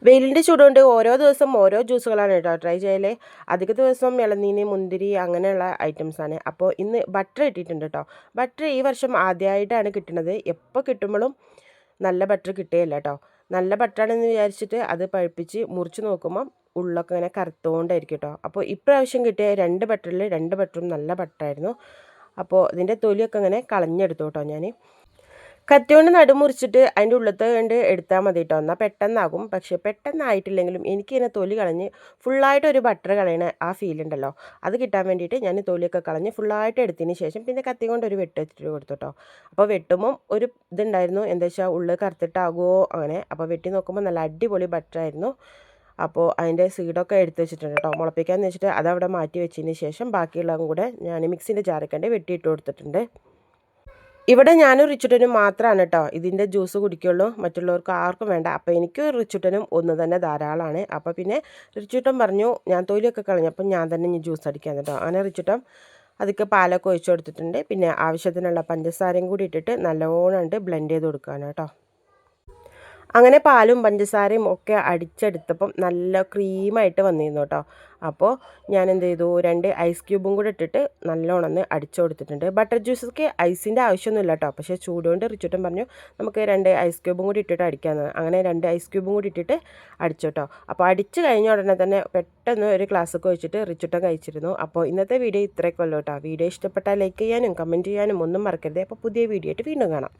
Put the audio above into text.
വെയിലിൻ്റെ ചൂടുകൊണ്ട് ഓരോ ദിവസം ഓരോ ജ്യൂസുകളാണ് കേട്ടോ ട്രൈ ചെയ്യല്. അധിക ദിവസം ഇളനീര്, മുന്തിരി അങ്ങനെയുള്ള ഐറ്റംസാണ്. അപ്പോൾ ഇന്ന് ബട്ടർ കിട്ടിയിട്ടുണ്ട് കേട്ടോ. ബട്ടർ ഈ വർഷം ആദ്യമായിട്ടാണ് കിട്ടുന്നത്. എപ്പോൾ കിട്ടുമ്പോഴും നല്ല ബട്ടർ കിട്ടുകയില്ല കേട്ടോ. നല്ല ബട്ടറാണെന്ന് വിചാരിച്ചിട്ട് അത് പഴുപ്പിച്ച് മുറിച്ച് നോക്കുമ്പം ഉള്ളൊക്കെ ഇങ്ങനെ കറുത്തുകൊണ്ടായിരിക്കും കേട്ടോ. അപ്പോൾ ഇപ്രാവശ്യം കിട്ടിയ 2 ബട്ടറിൽ 2 ബട്ടറും നല്ല ബട്ടറായിരുന്നു. അപ്പോൾ ഇതിൻ്റെ തൊലിയൊക്കെ ഇങ്ങനെ കളഞ്ഞെടുത്തു കേട്ടോ ഞാൻ. കത്തിയോണ്ട് നടുമുറിച്ചിട്ട് അതിൻ്റെ ഉള്ളത്തെ കണ്ട് എടുത്താൽ മതി കേട്ടോ. എന്നാൽ പെട്ടെന്നാകും. പക്ഷേ പെട്ടെന്നായിട്ടില്ലെങ്കിലും എനിക്കിങ്ങനെ തൊലി കളഞ്ഞ് ഫുള്ളായിട്ട് ഒരു ബട്ടർ കളയണ ആ ഫീൽ ഉണ്ടല്ലോ, അത് കിട്ടാൻ വേണ്ടിയിട്ട് ഞാൻ തൊലിയൊക്കെ കളഞ്ഞ് ഫുള്ളായിട്ട് എടുത്തതിന് ശേഷം പിന്നെ കത്തി കൊണ്ട് ഒരു വെട്ട് വെച്ചിട്ട് കൊടുത്തു കേട്ടോ. അപ്പോൾ വെട്ടുമ്പം ഒരു ഇതുണ്ടായിരുന്നു, എന്താ വെച്ചാൽ ഉള്ളിൽ കറുത്തിട്ടാകുമോ അങ്ങനെ. അപ്പോൾ വെട്ടി നോക്കുമ്പോൾ നല്ല അടിപൊളി ബട്ടറായിരുന്നു. അപ്പോൾ അതിൻ്റെ സീഡൊക്കെ എടുത്ത് വെച്ചിട്ടുണ്ട് കേട്ടോ. മുളപ്പിക്കാമെന്ന് വെച്ചിട്ട് അതവിടെ മാറ്റി വെച്ചതിന് ശേഷം ബാക്കിയുള്ളതും കൂടെ ഞാൻ മിക്സിൻ്റെ ജാറിക്കണ്ട് വെട്ടിയിട്ട് കൊടുത്തിട്ടുണ്ട്. ഇവിടെ ഞാനും റിച്ചുട്ടനും മാത്രമാണ് കേട്ടോ ഇതിൻ്റെ ജ്യൂസ് കുടിക്കുള്ളൂ, മറ്റുള്ളവർക്ക് ആർക്കും വേണ്ട. അപ്പോൾ എനിക്ക് റിച്ചുട്ടനും ഒന്ന് തന്നെ ധാരാളമാണ്. അപ്പോൾ പിന്നെ റിച്ചുട്ടൻ പറഞ്ഞു ഞാൻ തൊലിയൊക്കെ കളഞ്ഞപ്പോൾ ഞാൻ തന്നെ ഇനി ജ്യൂസ് അടിക്കാൻ കേട്ടോ. അങ്ങനെ റിച്ചുട്ടൻ അതൊക്കെ പാലൊക്കെ ഒഴിച്ചു കൊടുത്തിട്ടുണ്ട്. പിന്നെ ആവശ്യത്തിനുള്ള പഞ്ചസാരയും കൂടി ഇട്ടിട്ട് നല്ലോണം ബ്ലെൻഡ് ചെയ്ത് കൊടുക്കുകയാണ് കേട്ടോ. അങ്ങനെ പാലും പഞ്ചസാരയും ഒക്കെ അടിച്ചെടുത്തപ്പം നല്ല ക്രീമായിട്ട് വന്നിരുന്നു കേട്ടോ. അപ്പോൾ ഞാൻ എന്ത് ചെയ്തു, 2 ഐസ് ക്യൂബും കൂടെ ഇട്ടിട്ട് നല്ലോണം അടിച്ചു കൊടുത്തിട്ടുണ്ട്. ബട്ടർ ജ്യൂസൊക്കെ ഐസിൻ്റെ ആവശ്യമൊന്നുമില്ല കേട്ടോ. പക്ഷേ ചൂടുകൊണ്ട് റിച്ചുട്ടൻ പറഞ്ഞു നമുക്ക് 2 ഐസ് ക്യൂബും കൂടി ഇട്ടിട്ട് അടിക്കാമെന്ന്. അങ്ങനെ 2 ഐസ് ക്യൂബും കൂടി ഇട്ടിട്ട് അടിച്ചു കേട്ടോ. അപ്പോൾ അടിച്ച് കഴിഞ്ഞ ഉടനെ തന്നെ പെട്ടെന്ന് ഒരു ഗ്ലാസ്സൊക്കെ വെച്ചിട്ട് റിച്ചുട്ടൻ കഴിച്ചിരുന്നു. അപ്പോൾ ഇന്നത്തെ വീഡിയോ ഇത്രയൊക്കെ ഉള്ളൂ കേട്ടോ. വീഡിയോ ഇഷ്ടപ്പെട്ടാൽ ലൈക്ക് ചെയ്യാനും കമൻറ്റ് ചെയ്യാനും ഒന്നും മറക്കരുത്. അപ്പോൾ പുതിയ വീഡിയോ ആയിട്ട് വീണ്ടും കാണാം.